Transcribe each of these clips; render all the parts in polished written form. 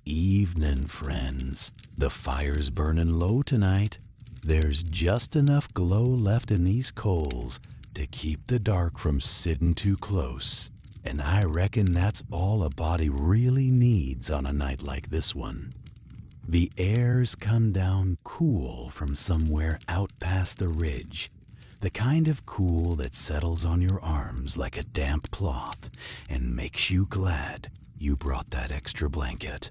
Evening, friends. The fire's burning low tonight. There's just enough glow left in these coals to keep the dark from sitting too close. And I reckon that's all a body really needs on a night like this one. The air's come down cool from somewhere out past the ridge. The kind of cool that settles on your arms like a damp cloth and makes you glad you brought that extra blanket.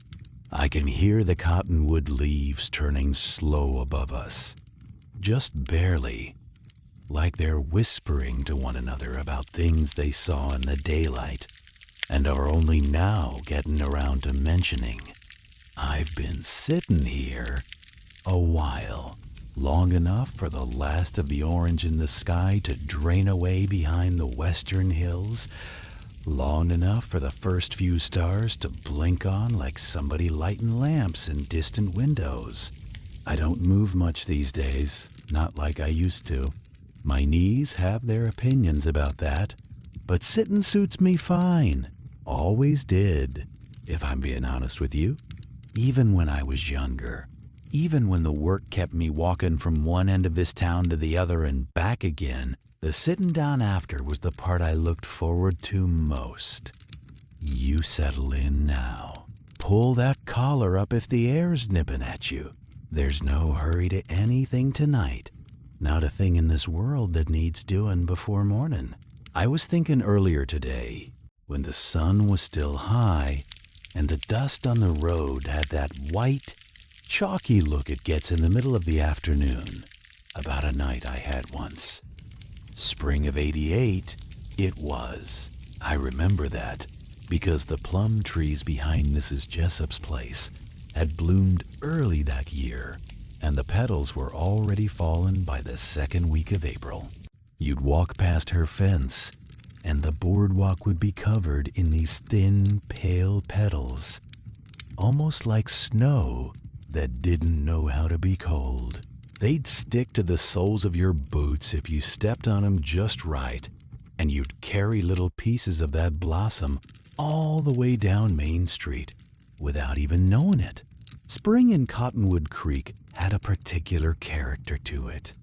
I can hear the cottonwood leaves turning slow above us. Just barely. Like they're whispering to one another about things they saw in the daylight and are only now getting around to mentioning. I've been sitting here a while, long enough for the last of the orange in the sky to drain away behind the western hills, long enough for the first few stars to blink on like somebody lighting lamps in distant windows. I don't move much these days, not like I used to. My knees have their opinions about that, but sitting suits me fine. Always did, if I'm being honest with you. Even when I was younger. Even when the work kept me walking from one end of this town to the other and back again, the sitting down after was the part I looked forward to most. You settle in now. Pull that collar up if the air's nipping at you. There's no hurry to anything tonight. Not a thing in this world that needs doing before morning. I was thinking earlier today, when the sun was still high and the dust on the road had that white, chalky look it gets in the middle of the afternoon, about a night I had once. Spring of '88, it was. I remember that because the plum trees behind Mrs. Jessup's place had bloomed early that year, and the petals were already fallen by the second week of April. You'd walk past her fence, and the boardwalk would be covered in these thin, pale petals, almost like snow that didn't know how to be cold. They'd stick to the soles of your boots if you stepped on them just right, and you'd carry little pieces of that blossom all the way down Main Street without even knowing it. Spring in Cottonwood Creek had a particular character to it.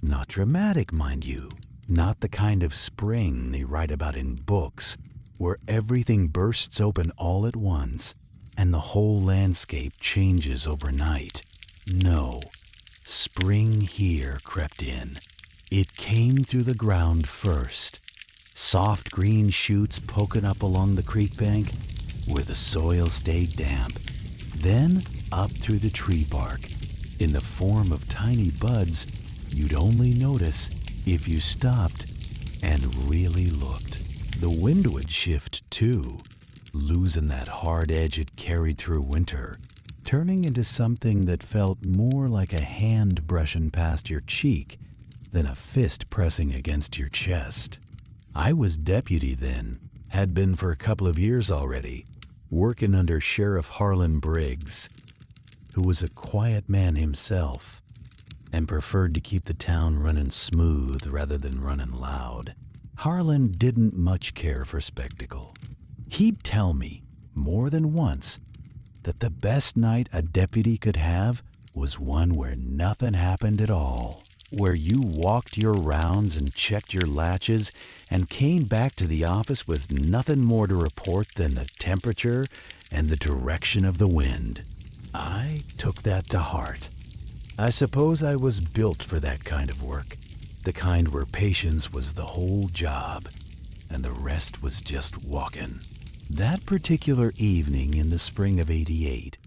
Not dramatic, mind you. Not the kind of spring they write about in books, where everything bursts open all at once and the whole landscape changes overnight. No, spring here crept in. It came through the ground first. Soft green shoots poking up along the creek bank where the soil stayed damp. Then up through the tree bark in the form of tiny buds you'd only notice if you stopped and really looked. The wind would shift too, losing that hard edge it carried through winter, turning into something that felt more like a hand brushing past your cheek than a fist pressing against your chest. I was deputy then, had been for a couple of years already, working under Sheriff Harlan Briggs, who was a quiet man himself and preferred to keep the town running smooth rather than running loud. Harlan didn't much care for spectacle. He'd tell me, more than once, that the best night a deputy could have was one where nothing happened at all, where you walked your rounds and checked your latches and came back to the office with nothing more to report than the temperature and the direction of the wind. I took that to heart. I suppose I was built for that kind of work, the kind where patience was the whole job and the rest was just walking. That particular evening in the spring of '88,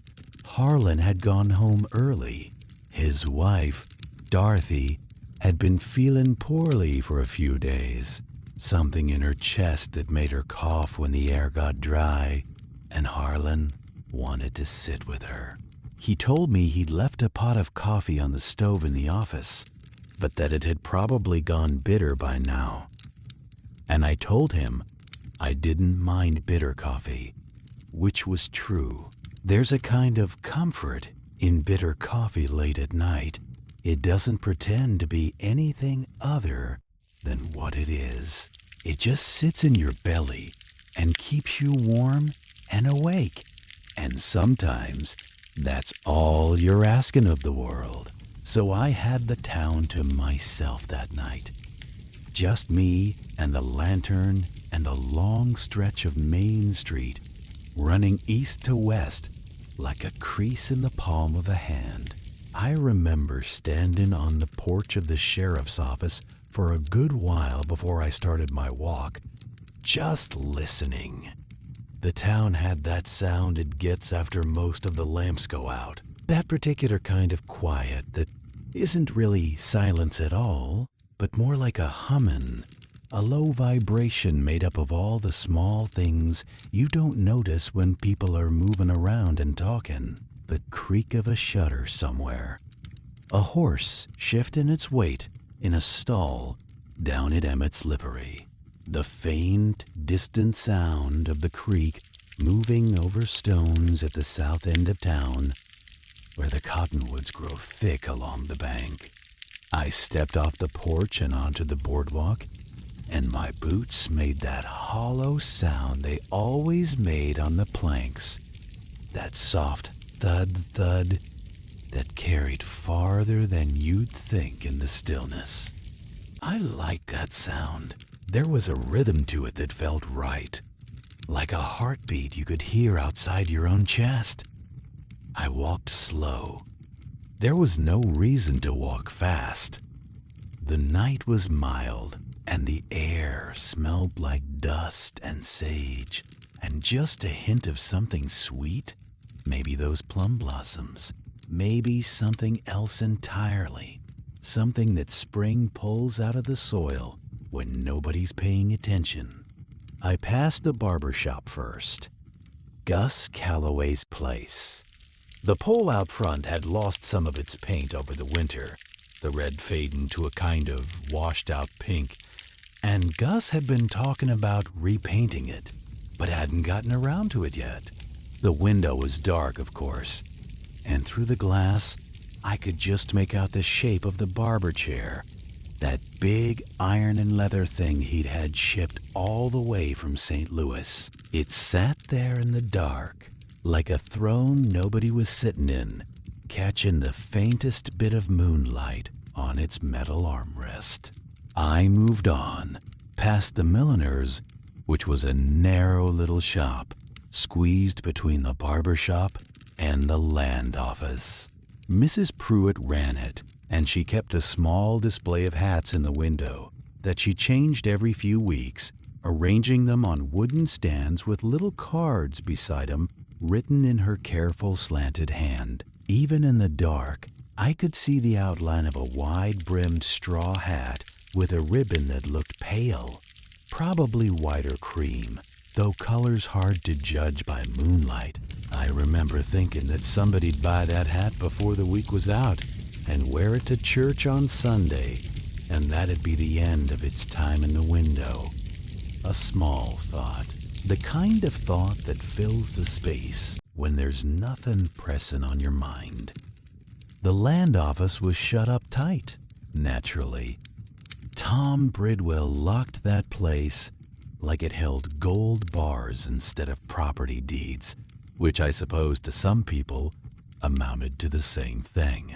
Harlan had gone home early. His wife, Dorothy, had been feeling poorly for a few days, something in her chest that made her cough when the air got dry, and Harlan wanted to sit with her. He told me he'd left a pot of coffee on the stove in the office, but that it had probably gone bitter by now. And I told him I didn't mind bitter coffee, which was true. There's a kind of comfort in bitter coffee late at night. It doesn't pretend to be anything other than what it is. It just sits in your belly and keeps you warm and awake. And sometimes that's all you're asking of the world. So I had the town to myself that night. Just me and the lantern and the long stretch of Main Street running east to west like a crease in the palm of a hand. I remember standing on the porch of the sheriff's office for a good while before I started my walk, just listening. The town had that sound it gets after most of the lamps go out. That particular kind of quiet that isn't really silence at all, but more like a humming, a low vibration made up of all the small things you don't notice when people are moving around and talking. The creak of a shutter somewhere. A horse shifting its weight in a stall down at Emmett's livery. The faint, distant sound of the creek moving over stones at the south end of town, where the cottonwoods grow thick along the bank. I stepped off the porch and onto the boardwalk, and my boots made that hollow sound they always made on the planks. That soft thud that carried farther than you'd think in the stillness. I liked that sound. There was a rhythm to it that felt right, like a heartbeat you could hear outside your own chest. I walked slow. There was no reason to walk fast. The night was mild, and the air smelled like dust and sage, and just a hint of something sweet. Maybe those plum blossoms. Maybe something else entirely. Something that spring pulls out of the soil when nobody's paying attention. I passed the Barbershop first. Gus Calloway's place. The pole out front had lost some of its paint over the winter, the red fading to a kind of washed-out pink, and Gus had been talking about repainting it, but hadn't gotten around to it yet. The window was dark, of course, and through the glass, I could just make out the shape of the barber chair, that big iron and leather thing he'd had shipped all the way from St. Louis. It sat there in the dark, like a throne nobody was sitting in, catching the faintest bit of moonlight on its metal armrest. I moved on, past the Milliner's, which was a narrow little shop, squeezed between the barbershop and the land office. Mrs. Pruitt ran it, and she kept a small display of hats in the window that she changed every few weeks, arranging them on wooden stands with little cards beside them written in her careful slanted hand. Even in the dark, I could see the outline of a wide-brimmed straw hat with a ribbon that looked pale, probably white or cream, though colors hard to judge by moonlight. I remember thinking that somebody'd buy that hat before the week was out and wear it to church on Sunday, and that'd be the end of its time in the window. A small thought, the kind of thought that fills the space when there's nothing pressing on your mind. The land office was shut up tight, naturally. Tom Bridwell locked that place like it held gold bars instead of property deeds, which I suppose to some people amounted to the same thing.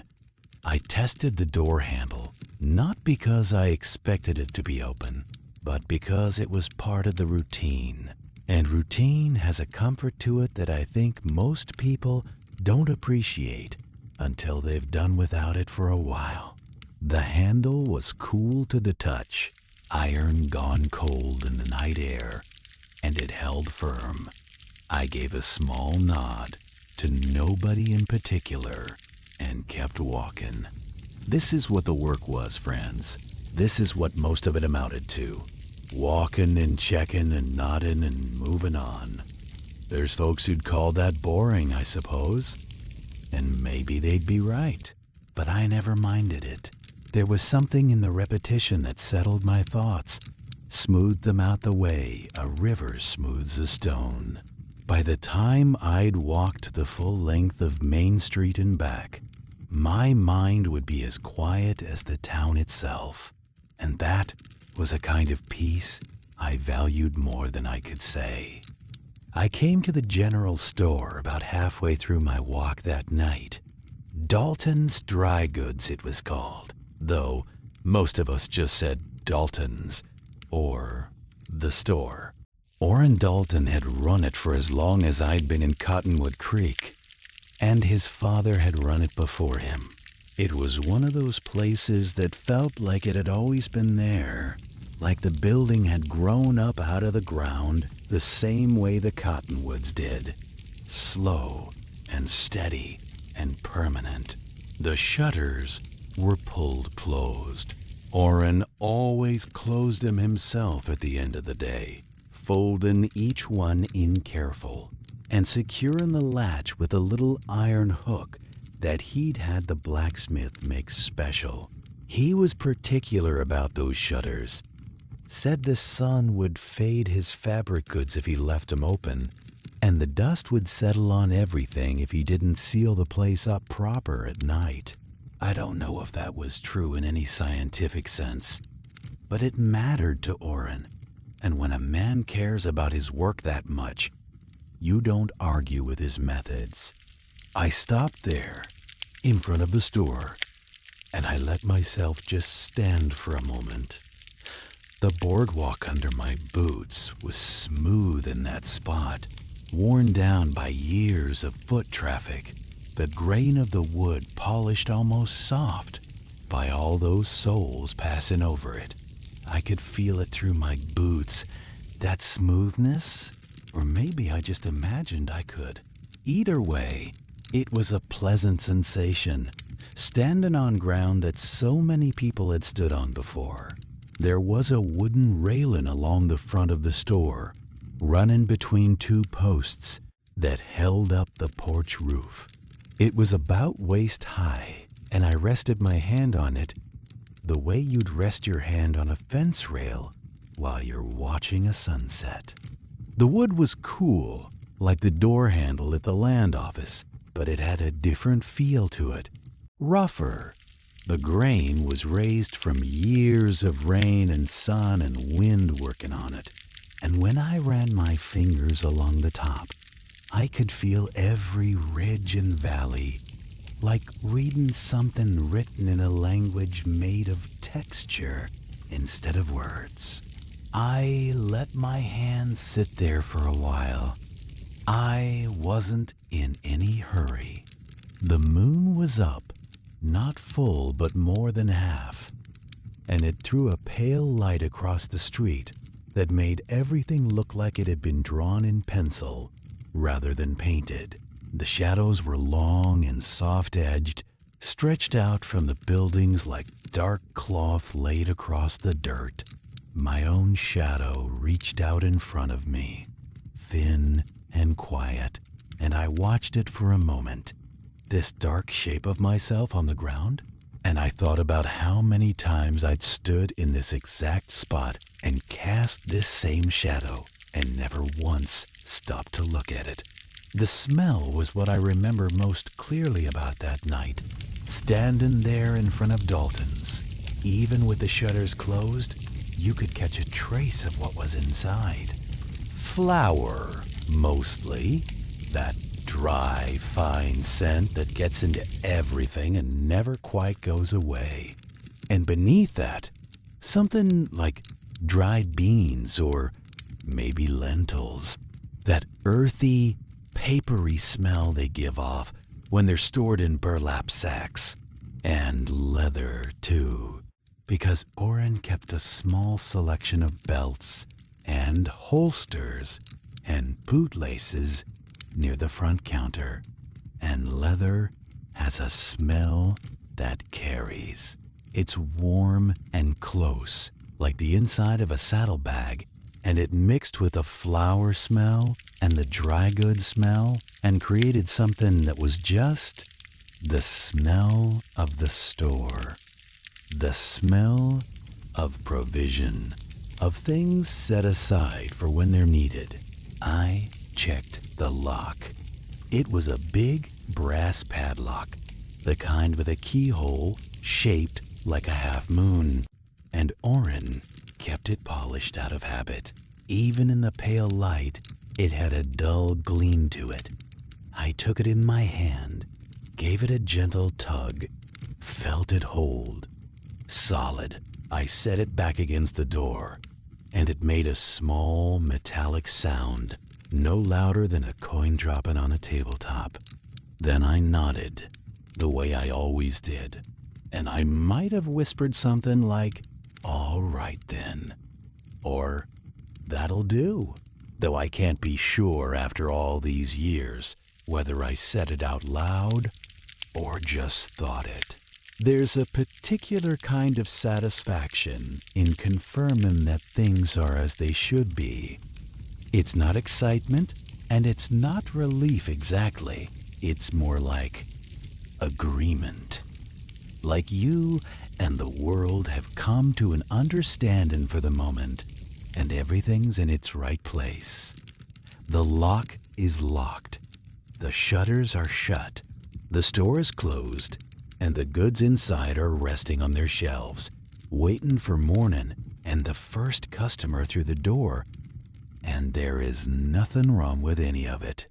I tested the door handle, not because I expected it to be open, but because it was part of the routine. And routine has a comfort to it that I think most people don't appreciate until they've done without it for a while. The handle was cool to the touch, iron gone cold in the night air, and it held firm. I gave a small nod to nobody in particular and kept walking. This is what the work was, friends. This is what most of it amounted to. Walking and checking and nodding and moving on. There's folks who'd call that boring, I suppose. And maybe they'd be right. But I never minded it. There was something in the repetition that settled my thoughts, smoothed them out the way a river smooths a stone. By the time I'd walked the full length of Main Street and back, my mind would be as quiet as the town itself. And that was a kind of peace I valued more than I could say. I came to the general store about halfway through my walk that night. Dalton's Dry Goods it was called, though most of us just said Dalton's or the store. Orrin Dalton had run it for as long as I'd been in Cottonwood Creek, and his father had run it before him. It was one of those places that felt like it had always been there, like the building had grown up out of the ground the same way the Cottonwoods did, slow and steady and permanent. The shutters were pulled closed. Orrin always closed them himself at the end of the day, folding each one in careful and securing the latch with a little iron hook that he'd had the blacksmith make special. He was particular about those shutters. Said the sun would fade his fabric goods if he left them open, and the dust would settle on everything if he didn't seal the place up proper at night. I don't know if that was true in any scientific sense, but it mattered to Orrin, and when a man cares about his work that much, you don't argue with his methods. I stopped there, in front of the store, and I let myself just stand for a moment. The boardwalk under my boots was smooth in that spot, worn down by years of foot traffic, the grain of the wood polished almost soft by all those soles passing over it. I could feel it through my boots, that smoothness, or maybe I just imagined I could. Either way, it was a pleasant sensation, standing on ground that so many people had stood on before. There was a wooden railing along the front of the store, running between two posts that held up the porch roof. It was about waist high, and I rested my hand on it the way you'd rest your hand on a fence rail while you're watching a sunset. The wood was cool, like the door handle at the land office, but it had a different feel to it, rougher. The grain was raised from years of rain and sun and wind working on it, and when I ran my fingers along the top, I could feel every ridge and valley, like reading something written in a language made of texture instead of words. I let my hands sit there for a while. I wasn't in any hurry. The moon was up, not full but more than half, and it threw a pale light across the street that made everything look like it had been drawn in pencil rather than painted. The shadows were long and soft-edged, stretched out from the buildings like dark cloth laid across the dirt. My own shadow reached out in front of me, thin and quiet, and I watched it for a moment, this dark shape of myself on the ground, and I thought about how many times I'd stood in this exact spot and cast this same shadow and never once stopped to look at it. The smell was what I remember most clearly about that night, standing there in front of Dalton's. Even with the shutters closed, you could catch a trace of what was inside. Flour, mostly. That dry, fine scent that gets into everything and never quite goes away. And beneath that, something like dried beans or maybe lentils. That earthy, papery smell they give off when they're stored in burlap sacks. And leather, too, because Orrin kept a small selection of belts and holsters and bootlaces near the front counter, and leather has a smell that carries. It's warm and close, like the inside of a saddlebag, and it mixed with the flour smell and the dry goods smell and created something that was just the smell of the store. The smell of provision, of things set aside for when they're needed. I checked the lock. It was a big brass padlock, the kind with a keyhole shaped like a half moon, and Orrin kept it polished out of habit. Even in the pale light, It had a dull gleam to it. I took it in my hand, gave it a gentle tug, felt it hold. Solid. I set it back against the door, and it made a small metallic sound, no louder than a coin dropping on a tabletop. Then I nodded, the way I always did, and I might have whispered something like, "All right then," or "That'll do," though I can't be sure after all these years whether I said it out loud or just thought it. There's a particular kind of satisfaction in confirming that things are as they should be. It's not excitement, and it's not relief exactly. It's more like agreement. Like you and the world have come to an understanding for the moment, and everything's in its right place. The lock is locked. The shutters are shut. The store is closed, and the goods inside are resting on their shelves, waiting for morning and the first customer through the door. And there is nothing wrong with any of it.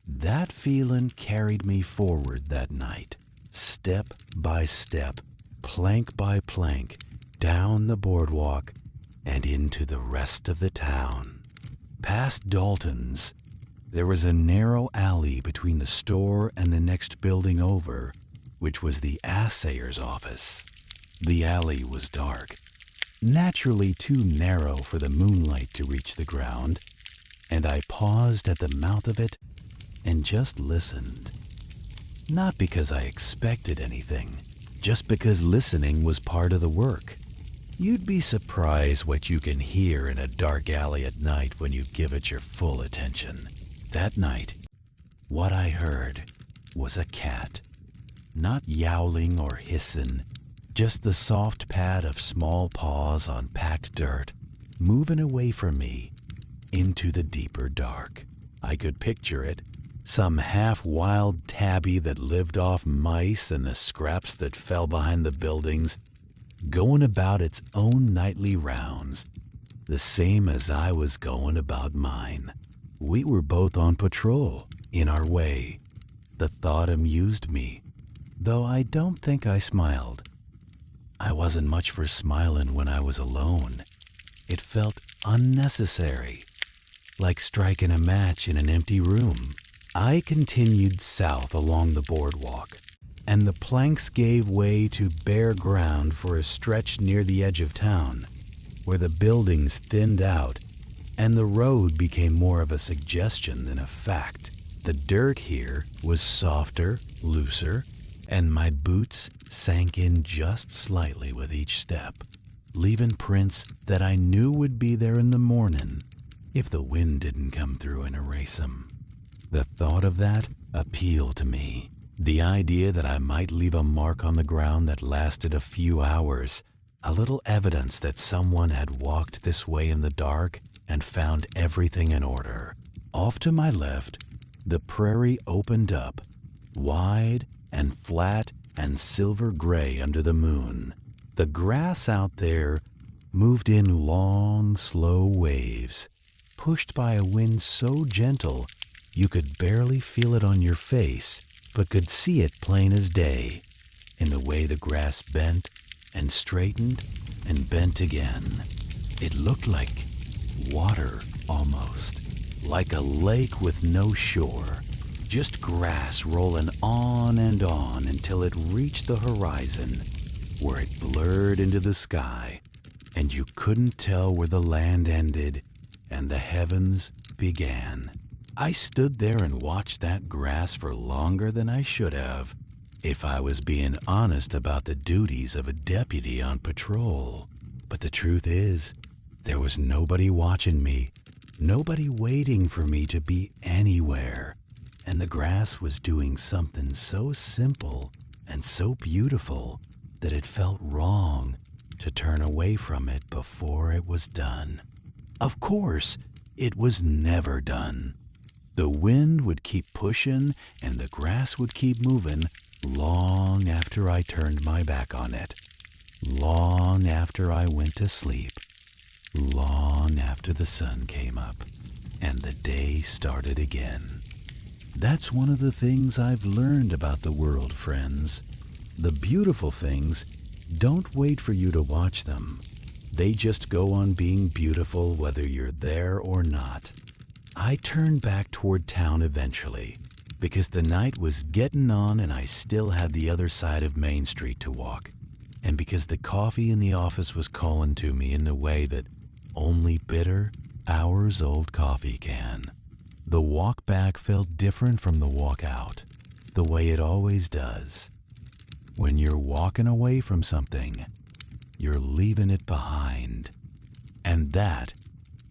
That feeling carried me forward that night, step by step, plank by plank, down the boardwalk and into the rest of the town. Past Dalton's, there was a narrow alley between the store and the next building over, which was the assayer's office. The alley was dark, naturally too narrow for the moonlight to reach the ground, and I paused at the mouth of it and just listened. Not because I expected anything, just because listening was part of the work. You'd be surprised what you can hear in a dark alley at night when you give it your full attention. That night, what I heard was a cat. Not yowling or hissing, just the soft pad of small paws on packed dirt, moving away from me into the deeper dark. I could picture it, some half-wild tabby that lived off mice and the scraps that fell behind the buildings, going about its own nightly rounds, the same as I was going about mine. We were both on patrol, in our way. The thought amused me, though I don't think I smiled. I wasn't much for smiling when I was alone. It felt unnecessary, like striking a match in an empty room. I continued south along the boardwalk, and the planks gave way to bare ground for a stretch near the edge of town, where the buildings thinned out, and the road became more of a suggestion than a fact. The dirt here was softer, looser, and my boots sank in just slightly with each step, leaving prints that I knew would be there in the morning if the wind didn't come through and erase them. The thought of that appealed to me. The idea that I might leave a mark on the ground that lasted a few hours, a little evidence that someone had walked this way in the dark and found everything in order. Off to my left, the prairie opened up, wide and flat and silver gray under the moon. The grass out there moved in long, slow waves, pushed by a wind so gentle you could barely feel it on your face, but could see it plain as day, in the way the grass bent and straightened and bent again. It looked like water almost, like a lake with no shore, just grass rolling on and on until it reached the horizon, where it blurred into the sky, and you couldn't tell where the land ended and the heavens began. I stood there and watched that grass for longer than I should have, if I was being honest about the duties of a deputy on patrol. But the truth is, there was nobody watching me, nobody waiting for me to be anywhere, and the grass was doing something so simple and so beautiful that it felt wrong to turn away from it before it was done. Of course, it was never done. The wind would keep pushing and the grass would keep moving long after I turned my back on it, long after I went to sleep, long after the sun came up. and the day started again. That's one of the things I've learned about the world, friends. The beautiful things don't wait for you to watch them. They just go on being beautiful whether you're there or not. I turned back toward town eventually because the night was getting on and I still had the other side of Main Street to walk, and because the coffee in the office was calling to me in the way that only bitter, hours-old coffee can. The walk back felt different from the walk out, the way it always does. When you're walking away from something, you're leaving it behind. And that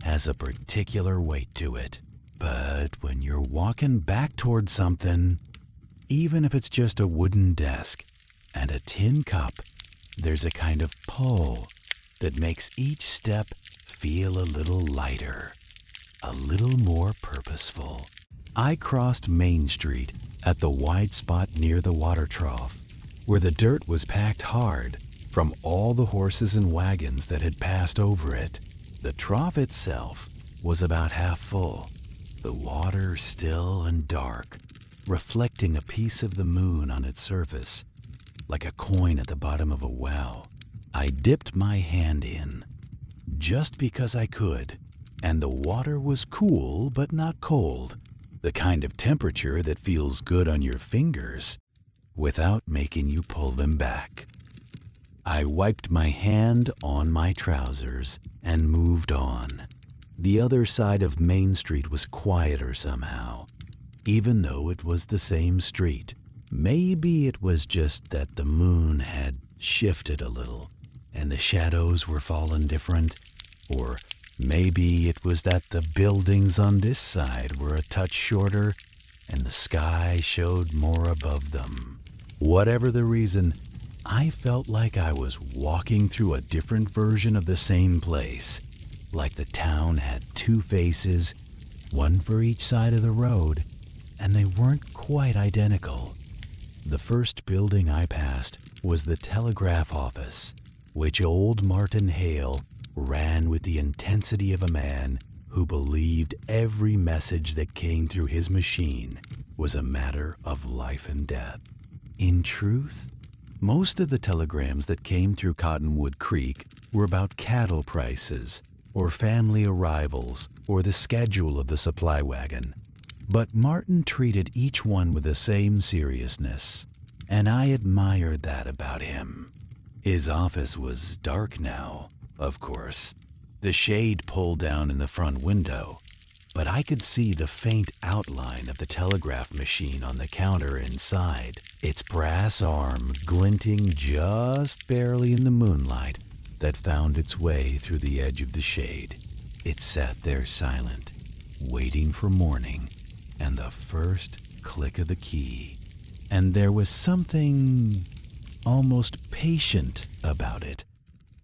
has a particular weight to it. But when you're walking back towards something, even if it's just a wooden desk and a tin cup, there's a kind of pull that makes each step feel a little lighter, a little more purposeful. I crossed Main Street at the wide spot near the water trough, where the dirt was packed hard from all the horses and wagons that had passed over it. The trough itself was about half full, the water still and dark, reflecting a piece of the moon on its surface, like a coin at the bottom of a well. I dipped my hand in, just because I could, and the water was cool but not cold, the kind of temperature that feels good on your fingers without making you pull them back. I wiped my hand on my trousers and moved on. The other side of Main Street was quieter somehow, even though it was the same street. Maybe it was just that the moon had shifted a little and the shadows were falling different, or maybe it was that the buildings on this side were a touch shorter and the sky showed more above them. Whatever the reason, I felt like I was walking through a different version of the same place, like the town had two faces, one for each side of the road, and they weren't quite identical. The first building I passed was the Telegraph office, which old Martin Hale ran with the intensity of a man who believed every message that came through his machine was a matter of life and death. In truth, most of the telegrams that came through Cottonwood Creek were about cattle prices, or family arrivals, or the schedule of the supply wagon. But Martin treated each one with the same seriousness, and I admired that about him. His office was dark now, of course, the shade pulled down in the front window, but I could see the faint outline of the telegraph machine on the counter inside, its brass arm glinting just barely in the moonlight that found its way through the edge of the shade. It sat there silent, waiting for morning and the first click of the key. And there was something almost patient about it,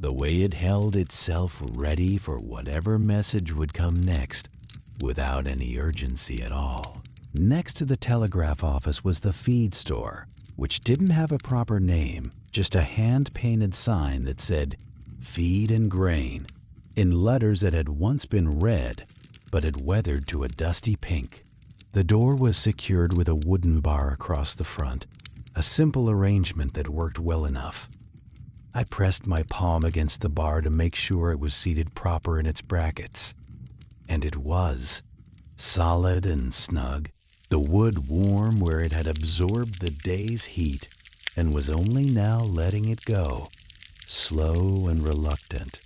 the way it held itself ready for whatever message would come next, without any urgency at all. Next to the telegraph office was the feed store, which didn't have a proper name, just a hand-painted sign that said "Feed and Grain" in letters that had once been red, but had weathered to a dusty pink. The door was secured with a wooden bar across the front, a simple arrangement that worked well enough. I pressed my palm against the bar to make sure it was seated proper in its brackets. And it was. Solid and snug, the wood warm where it had absorbed the day's heat and was only now letting it go, slow and reluctant,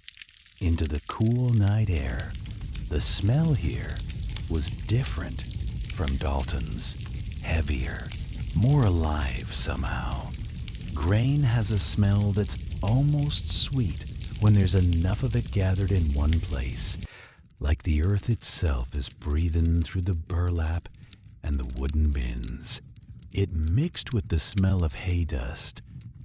into the cool night air. The smell here was different from Dalton's, heavier, more alive somehow. Grain has a smell that's almost sweet when there's enough of it gathered in one place, like the earth itself is breathing through the burlap and the wooden bins. It mixed with the smell of hay dust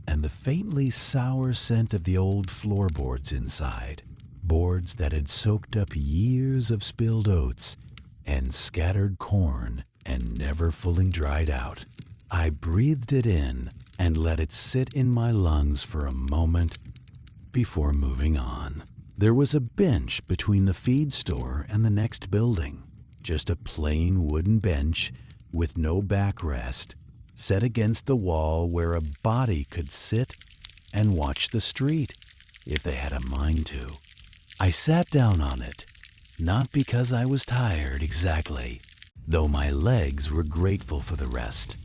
and the faintly sour scent of the old floorboards inside, boards that had soaked up years of spilled oats and scattered corn and never fully dried out. I breathed it in and let it sit in my lungs for a moment before moving on. There was a bench between the feed store and the next building, just a plain wooden bench with no backrest, set against the wall where a body could sit and watch the street if they had a mind to. I sat down on it, not because I was tired exactly, though my legs were grateful for the rest,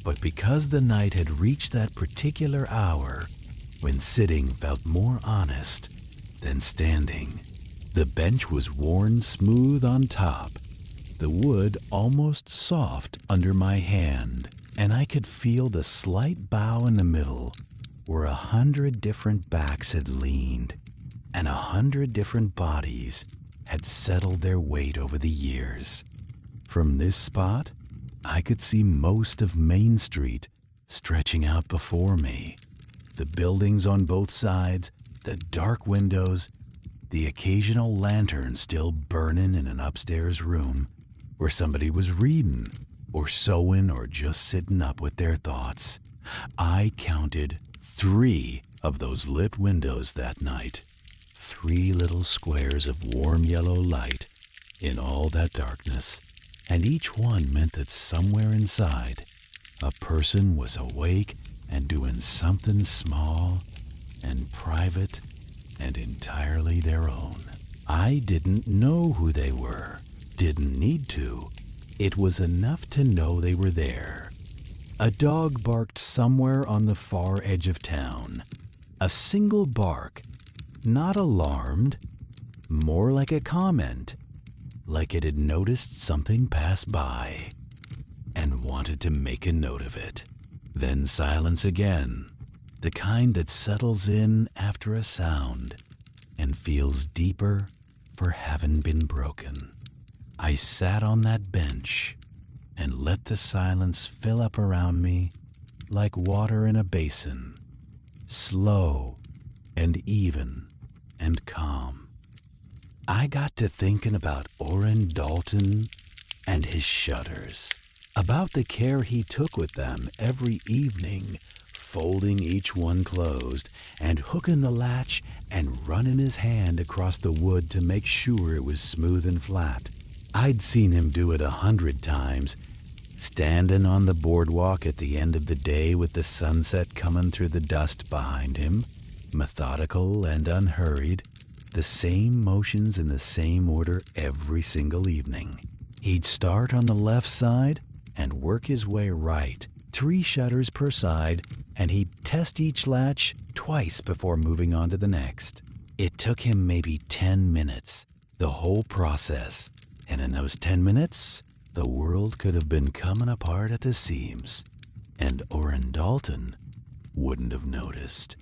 but because the night had reached that particular hour when sitting felt more honest than standing. The bench was worn smooth on top, the wood almost soft under my hand, and I could feel the slight bow in the middle where 100 different backs had leaned and 100 different bodies had settled their weight over the years. From this spot, I could see most of Main Street stretching out before me. The buildings on both sides, the dark windows, the occasional lantern still burning in an upstairs room where somebody was reading or sewing or just sitting up with their thoughts. I counted 3 of those lit windows that night. 3 little squares of warm yellow light in all that darkness, and each one meant that somewhere inside, a person was awake and doing something small and private and entirely their own. I didn't know who they were, didn't need to. It was enough to know they were there. A dog barked somewhere on the far edge of town. A single bark, not alarmed, more like a comment, like it had noticed something pass by and wanted to make a note of it. Then silence again, the kind that settles in after a sound and feels deeper for having been broken. I sat on that bench and let the silence fill up around me like water in a basin, slow and even and calm. I got to thinking about Dalton and his shutters, about the care he took with them every evening, folding each one closed and hooking the latch and running his hand across the wood to make sure it was smooth and flat. I'd seen him do it 100 times, standing on the boardwalk at the end of the day with the sunset coming through the dust behind him, methodical and unhurried, the same motions in the same order every single evening. He'd start on the left side and work his way right, 3 shutters per side, and he'd test each latch twice before moving on to the next. It took him maybe 10 minutes, the whole process. And in those 10 minutes, the world could have been coming apart at the seams, and Dalton wouldn't have noticed,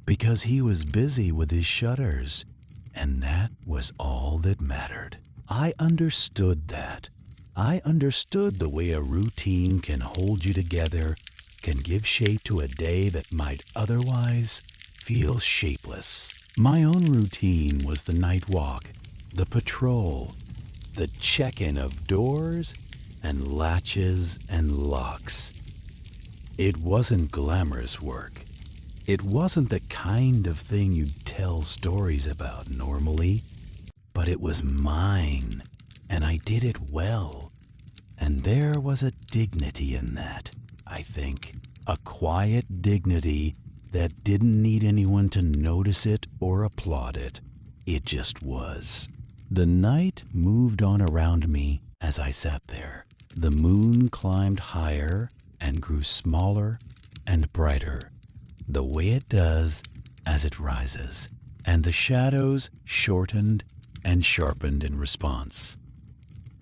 because he was busy with his shutters, and that was all that mattered. I understood that. I understood the way a routine can hold you together, can give shape to a day that might otherwise feel shapeless. My own routine was the night walk, the patrol, the check-in of doors and latches and locks. It wasn't glamorous work. It wasn't the kind of thing you'd tell stories about normally, but it was mine, and I did it well. And there was a dignity in that, I think, a quiet dignity that didn't need anyone to notice it or applaud it. It just was. The night moved on around me as I sat there. The moon climbed higher and grew smaller and brighter, the way it does as it rises, and the shadows shortened and sharpened in response.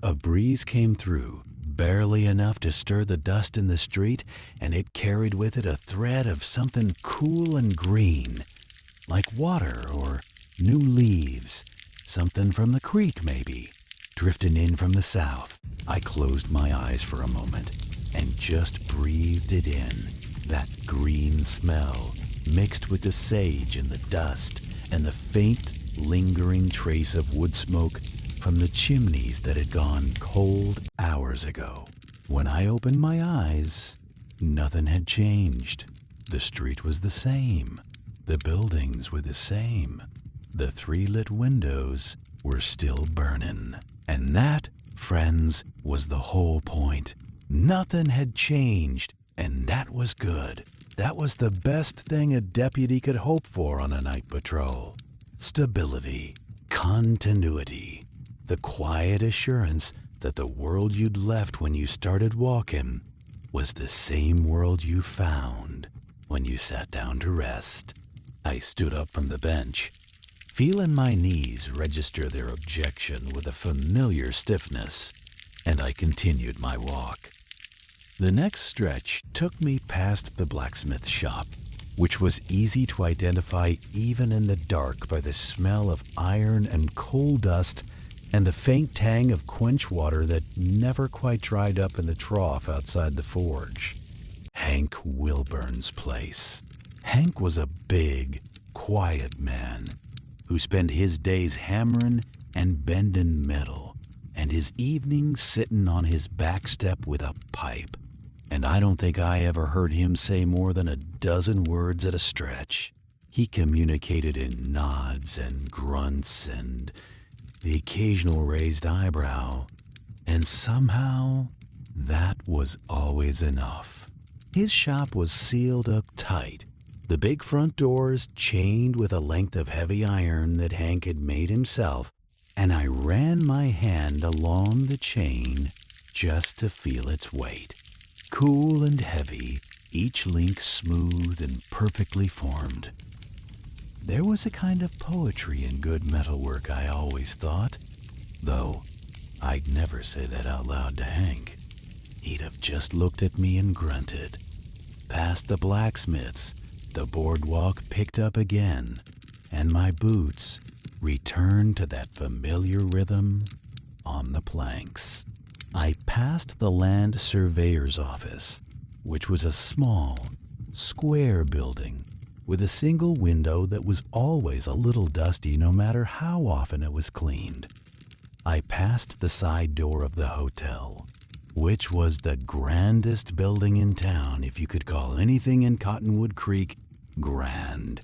A breeze came through, barely enough to stir the dust in the street, and it carried with it a thread of something cool and green, like water or new leaves, something from the creek maybe, drifting in from the south. I closed my eyes for a moment and just breathed it in, that green smell mixed with the sage and the dust and the faint, lingering trace of wood smoke from the chimneys that had gone cold hours ago. When I opened my eyes, nothing had changed. The street was the same. The buildings were the same. The 3 lit windows were still burning. And that, Friends was the whole point. Nothing had changed, and that was good. That was the best thing a deputy could hope for on a night patrol. Stability, continuity, the quiet assurance that the world you'd left when you started walking was the same world you found when you sat down to rest. I stood up from the bench, feeling my knees register their objection with a familiar stiffness, and I continued my walk. The next stretch took me past the blacksmith shop, which was easy to identify even in the dark by the smell of iron and coal dust and the faint tang of quench water that never quite dried up in the trough outside the forge. Hank Wilburn's place. Hank was a big, quiet man who spent his days hammering and bending metal, and his evenings sitting on his back step with a pipe. And I don't think I ever heard him say more than a dozen words at a stretch. He communicated in nods and grunts and the occasional raised eyebrow, and somehow that was always enough. His shop was sealed up tight, the big front doors chained with a length of heavy iron that Hank had made himself, and I ran my hand along the chain just to feel its weight. Cool and heavy, each link smooth and perfectly formed. There was a kind of poetry in good metalwork, I always thought, though I'd never say that out loud to Hank. He'd have just looked at me and grunted. Past the blacksmith's, the boardwalk picked up again, and my boots returned to that familiar rhythm on the planks. I passed the land surveyor's office, which was a small, square building with a single window that was always a little dusty no matter how often it was cleaned. I passed the side door of the hotel, which was the grandest building in town if you could call anything in Cottonwood Creek grand.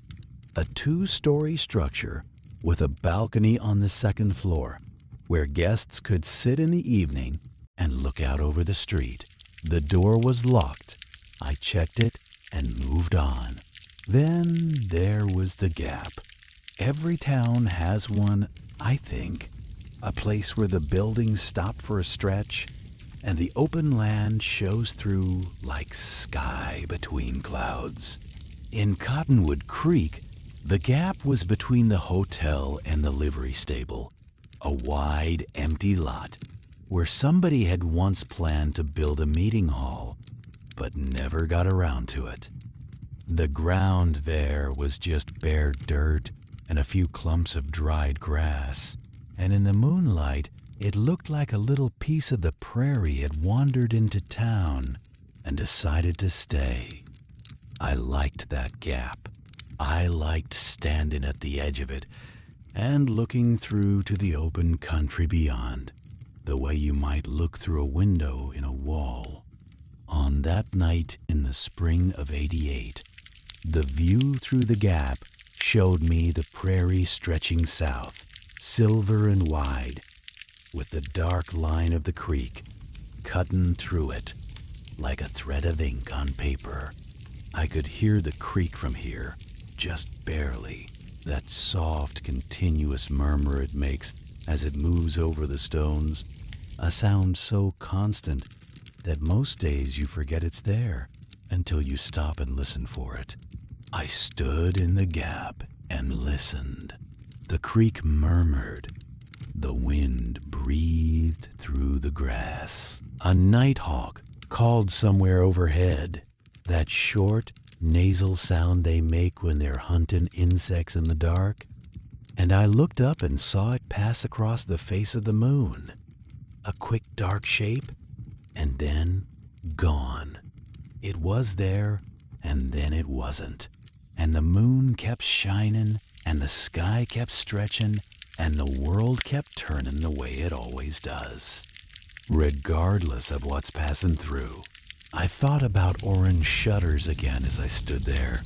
A 2-story structure with a balcony on the second floor where guests could sit in the evening and look out over the street. The door was locked. I checked it and moved on. Then there was the Gap. Every town has one, I think. A place where the buildings stop for a stretch and the open land shows through like sky between clouds. In Cottonwood Creek, the Gap was between the hotel and the livery stable, a wide, empty lot where somebody had once planned to build a meeting hall, but never got around to it. The ground there was just bare dirt and a few clumps of dried grass, and in the moonlight it looked like a little piece of the prairie had wandered into town and decided to stay. I liked that Gap. I liked standing at the edge of it and looking through to the open country beyond, the way you might look through a window in a wall. On that night in the spring of '88, the view through the Gap showed me the prairie stretching south, silver and wide, with the dark line of the creek cutting through it like a thread of ink on paper. I could hear the creek from here, just barely, that soft, continuous murmur it makes as it moves over the stones, a sound so constant that most days you forget it's there until you stop and listen for it. I stood in the Gap and listened. The creek murmured. The wind breathed through the grass. A nighthawk called somewhere overhead, that short, nasal sound they make when they're hunting insects in the dark, and I looked up and saw it pass across the face of the moon. A quick dark shape, and then gone. It was there, and then it wasn't. And the moon kept shining, and the sky kept stretching, and the world kept turning the way it always does, regardless of what's passing through. I thought about orange shutters again as I stood there,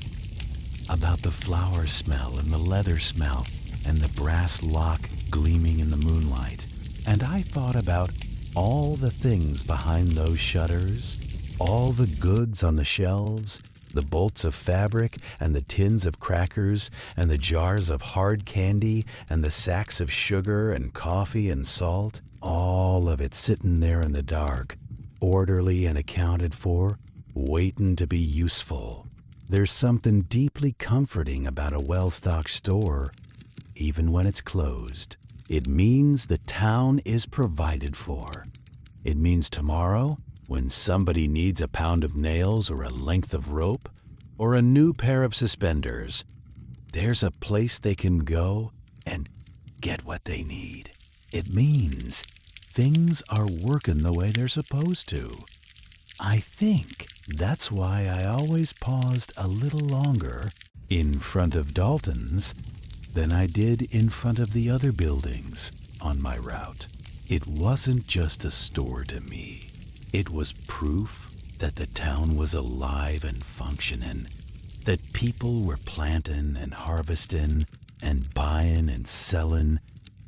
about the flower smell and the leather smell and the brass lock gleaming in the moonlight. And I thought about All the things behind those shutters, all the goods on the shelves, the bolts of fabric and the tins of crackers and the jars of hard candy and the sacks of sugar and coffee and salt, all of it sitting there in the dark, orderly and accounted for, waiting to be useful. There's something deeply comforting about a well-stocked store, even when it's closed. It means the town is provided for. It means tomorrow, when somebody needs a pound of nails or a length of rope or a new pair of suspenders, there's a place they can go and get what they need. It means things are working the way they're supposed to. I think that's why I always paused a little longer in front of Dalton's than I did in front of the other buildings on my route. It wasn't just a store to me. It was proof that the town was alive and functioning, that people were planting and harvesting and buying and selling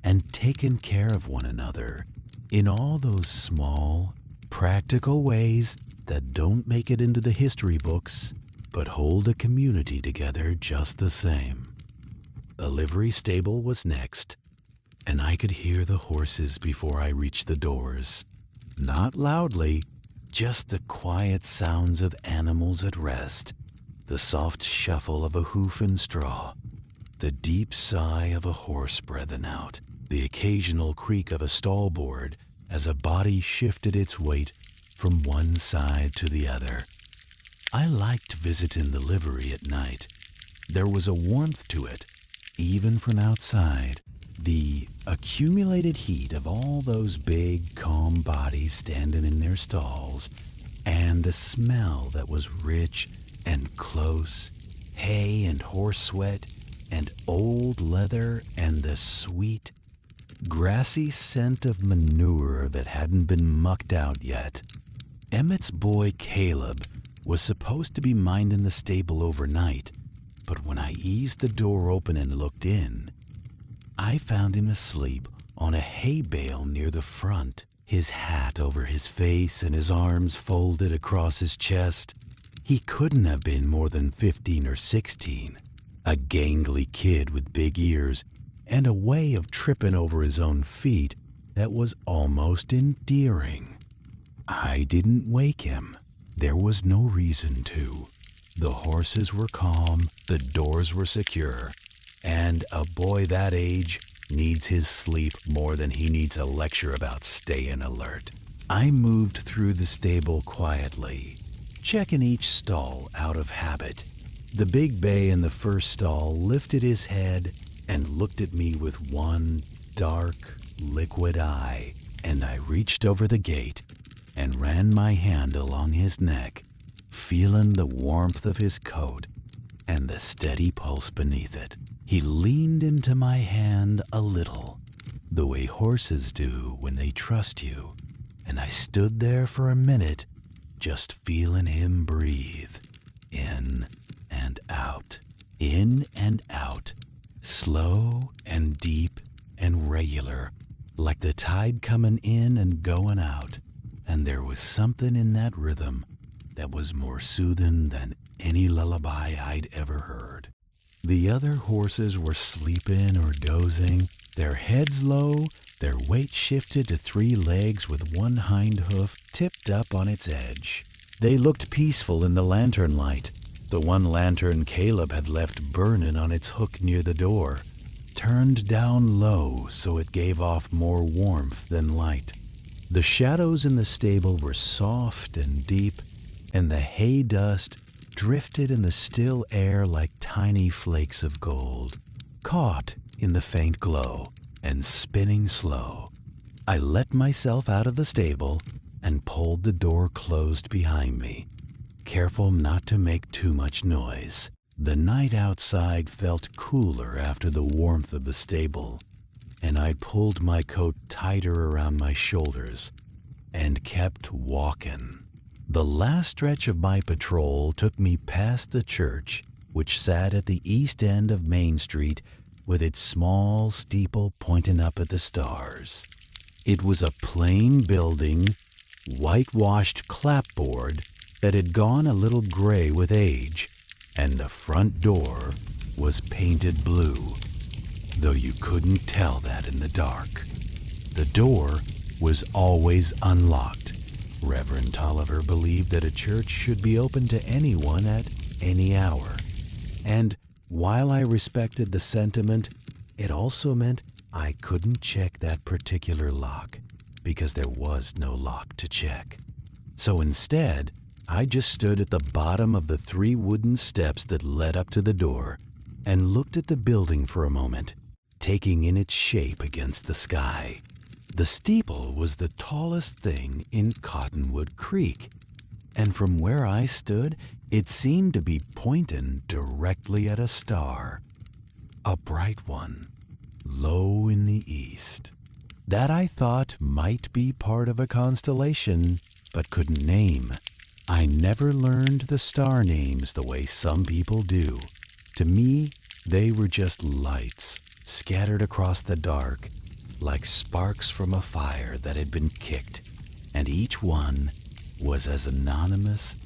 and taking care of one another in all those small, practical ways that don't make it into the history books, but hold a community together just the same. A livery stable was next, and I could hear the horses before I reached the doors. Not loudly, just the quiet sounds of animals at rest, the soft shuffle of a hoof in straw, the deep sigh of a horse breathing out, the occasional creak of a stall board as a body shifted its weight from one side to the other. I liked visiting the livery at night. There was a warmth to it, even from outside. The accumulated heat of all those big, calm bodies standing in their stalls, and a smell that was rich and close, hay and horse sweat and old leather and the sweet, grassy scent of manure that hadn't been mucked out yet. Emmett's boy Caleb was supposed to be minding the stable overnight, but when I eased the door open and looked in, I found him asleep on a hay bale near the front, his hat over his face and his arms folded across his chest. He couldn't have been more than 15 or 16, a gangly kid with big ears and a way of tripping over his own feet that was almost endearing. I didn't wake him. There was no reason to. The horses were calm, the doors were secure, and a boy that age needs his sleep more than he needs a lecture about staying alert. I moved through the stable quietly, checking each stall out of habit. The big bay in the first stall lifted his head and looked at me with one dark, liquid eye, and I reached over the gate and ran my hand along his neck, feeling the warmth of his coat and the steady pulse beneath it. He leaned into my hand a little, the way horses do when they trust you, and I stood there for a minute, just feeling him breathe, in and out, slow and deep and regular, like the tide coming in and going out. And there was something in that rhythm that was more soothing than any lullaby I'd ever heard. The other horses were sleeping or dozing, their heads low, their weight shifted to 3 legs with one hind hoof tipped up on its edge. They looked peaceful in the lantern light, the one lantern Caleb had left burning on its hook near the door, turned down low so it gave off more warmth than light. The shadows in the stable were soft and deep, and the hay dust drifted in the still air like tiny flakes of gold, caught in the faint glow and spinning slow. I let myself out of the stable and pulled the door closed behind me, careful not to make too much noise. The night outside felt cooler after the warmth of the stable, and I pulled my coat tighter around my shoulders and kept walking. The last stretch of my patrol took me past the church, which sat at the east end of Main Street with its small steeple pointing up at the stars. It was a plain building, whitewashed clapboard that had gone a little gray with age, and the front door was painted blue, though you couldn't tell that in the dark. The door was always unlocked. Reverend Tolliver believed that a church should be open to anyone at any hour. And while I respected the sentiment, it also meant I couldn't check that particular lock because there was no lock to check. So instead, I just stood at the bottom of the 3 wooden steps that led up to the door and looked at the building for a moment, taking in its shape against the sky. The steeple was the tallest thing in Cottonwood Creek, and from where I stood, it seemed to be pointing directly at a star, a bright one, low in the east, that I thought might be part of a constellation, but couldn't name. I never learned the star names the way some people do. To me, they were just lights scattered across the dark, like sparks from a fire that had been kicked, and each one was as anonymous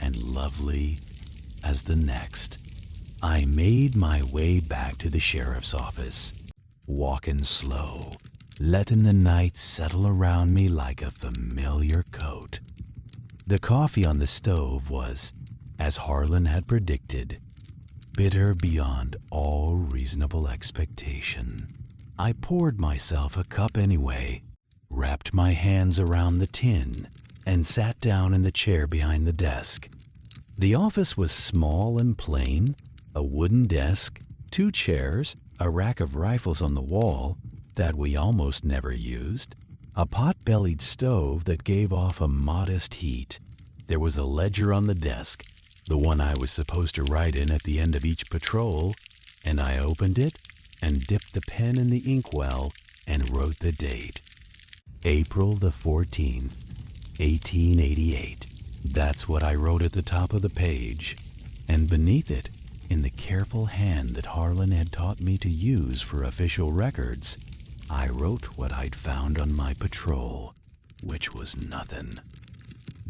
and lovely as the next. I made my way back to the sheriff's office, walking slow, letting the night settle around me like a familiar coat. The coffee on the stove was, as Harlan had predicted, bitter beyond all reasonable expectation. I poured myself a cup anyway, wrapped my hands around the tin, and sat down in the chair behind the desk. The office was small and plain, a wooden desk, 2 chairs, a rack of rifles on the wall that we almost never used, a pot-bellied stove that gave off a modest heat. There was a ledger on the desk, the one I was supposed to write in at the end of each patrol, and I opened it and dipped the pen in the inkwell and wrote the date. April the 14th, 1888. That's what I wrote at the top of the page, and beneath it, in the careful hand that Harlan had taught me to use for official records, I wrote what I'd found on my patrol, which was nothing.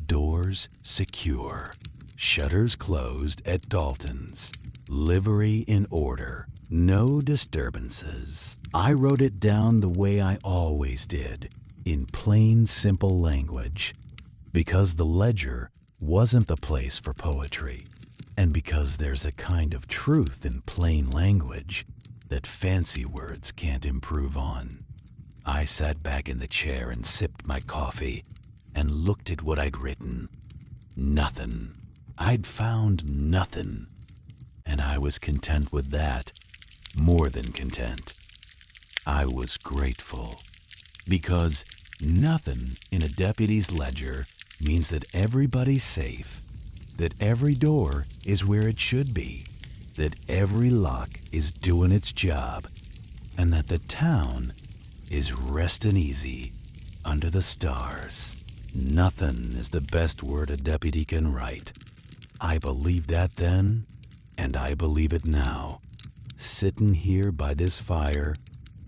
Doors secure. Shutters closed at Dalton's. Livery in order. No disturbances. I wrote it down the way I always did, in plain, simple language, because the ledger wasn't the place for poetry, and because there's a kind of truth in plain language that fancy words can't improve on. I sat back in the chair and sipped my coffee and looked at what I'd written. Nothing. I'd found nothing, and I was content with that. More than content. I was grateful, because nothing in a deputy's ledger means that everybody's safe, that every door is where it should be, that every lock is doing its job, and that the town is resting easy under the stars. Nothing is the best word a deputy can write. I believed that then, and I believe it now. Sitting here by this fire,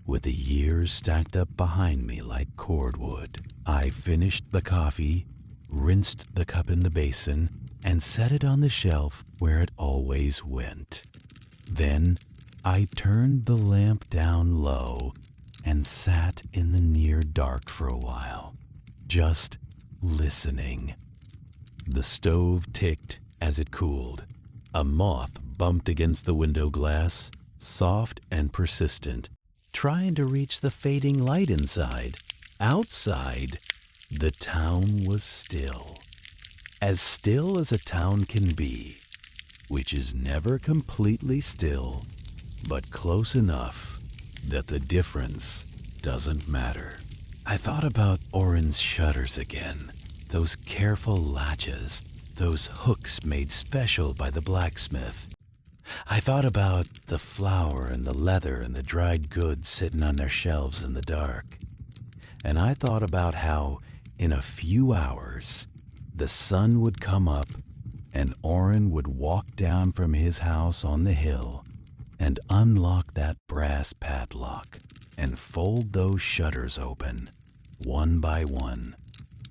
with the years stacked up behind me like cordwood. I finished the coffee, rinsed the cup in the basin, and set it on the shelf where it always went. Then I turned the lamp down low and sat in the near dark for a while, just listening. The stove ticked as it cooled. A moth bumped against the window glass, soft and persistent, trying to reach the fading light inside. Outside, the town was still as a town can be, which is never completely still, but close enough that the difference doesn't matter. I thought about Orrin's shutters again, those careful latches, those hooks made special by the blacksmith. I thought about the flour and the leather and the dried goods sitting on their shelves in the dark. And I thought about how, in a few hours, the sun would come up and Orrin would walk down from his house on the hill and unlock that brass padlock. and fold those shutters open, one by one,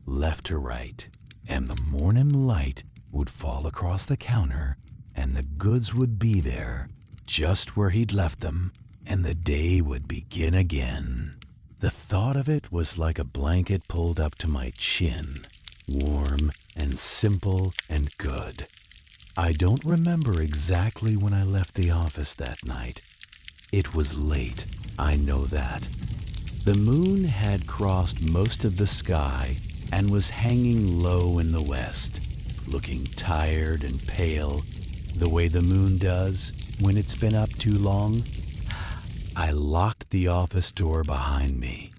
left to right, and the morning light would fall across the counter, and the goods would be there, just where he'd left them, and the day would begin again. The thought of it was like a blanket pulled up to my chin, warm and simple and good. I don't remember exactly when I left the office that night. It was late, I know that. The moon had crossed most of the sky and was hanging low in the west, looking tired and pale, the way the moon does when it's been up too long. I locked the office door behind me,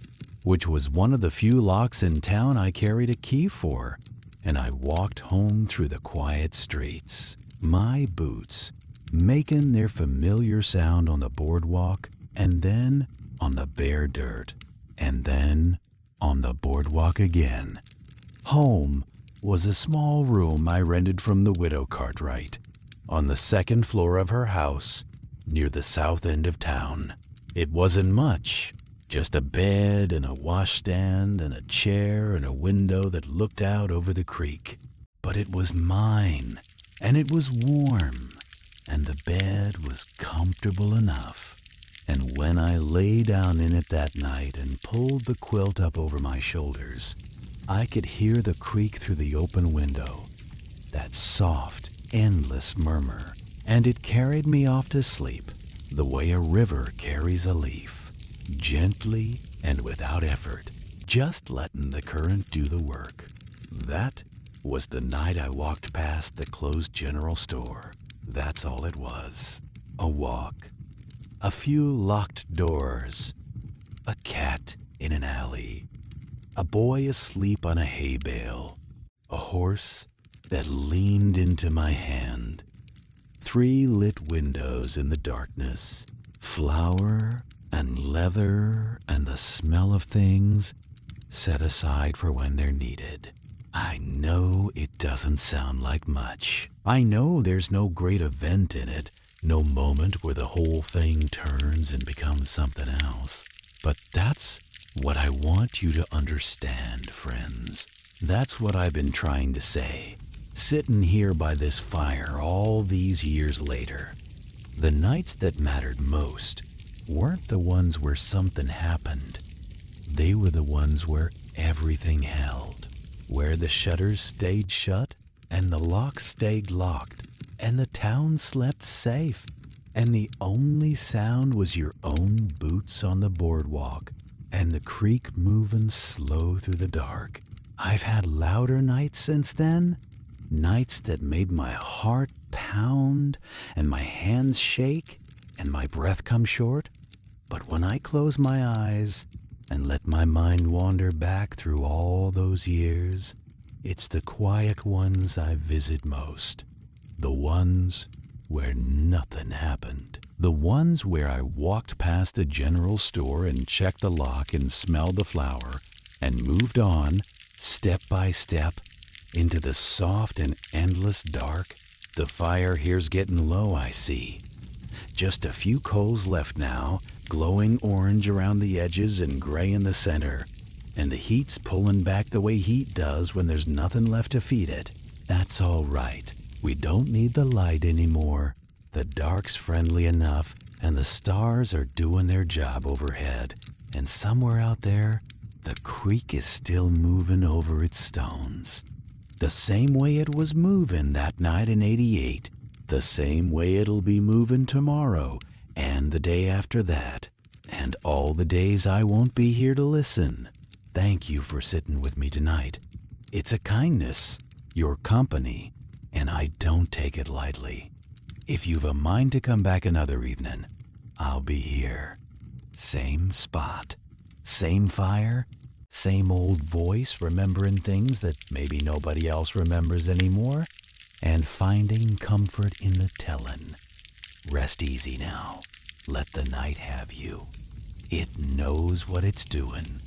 which was one of the few locks in town I carried a key for, and I walked home through the quiet streets, my boots making their familiar sound on the boardwalk, and then on the bare dirt, and then on the boardwalk again. Home was a small room I rented from the widow Cartwright on the second floor of her house near the south end of town. It wasn't much, just a bed and a washstand and a chair and a window that looked out over the creek. But it was mine, and it was warm, and the bed was comfortable enough. And when I lay down in it that night and pulled the quilt up over my shoulders, I could hear the creek through the open window, that soft, endless murmur, and it carried me off to sleep the way a river carries a leaf, gently and without effort, just letting the current do the work. That was the night I walked past the closed general store. That's all it was. A walk. A few locked doors. A cat in an alley. A boy asleep on a hay bale. A horse that leaned into my hand. 3 lit windows in the darkness. Flour and leather and the smell of things set aside for when they're needed. I know it doesn't sound like much. I know there's no great event in it, no moment where the whole thing turns and becomes something else. But that's what I want you to understand, friends. That's what I've been trying to say, sitting here by this fire all these years later. The nights that mattered most weren't the ones where something happened. They were the ones where everything held, where the shutters stayed shut and the locks stayed locked and the town slept safe, and the only sound was your own boots on the boardwalk and the creek moving slow through the dark. I've had louder nights since then, nights that made my heart pound and my hands shake and my breath come short. But when I close my eyes and let my mind wander back through all those years, it's the quiet ones I visit most. The ones where nothing happened. The ones where I walked past the general store and checked the lock and smelled the flour and moved on, step by step, into the soft and endless dark. The fire here's getting low, I see. Just a few coals left now, glowing orange around the edges and gray in the center. And the heat's pulling back the way heat does when there's nothing left to feed it. That's all right. We don't need the light anymore. The dark's friendly enough, and the stars are doing their job overhead. And somewhere out there, the creek is still moving over its stones. The same way it was moving that night in '88. The same way it'll be moving tomorrow, and the day after that, and all the days I won't be here to listen. Thank you for sitting with me tonight. It's a kindness, your company, and I don't take it lightly. If you've a mind to come back another evening, I'll be here. Same spot, same fire, same old voice remembering things that maybe nobody else remembers anymore, and finding comfort in the telling. Rest easy now. Let the night have you. It knows what it's doing.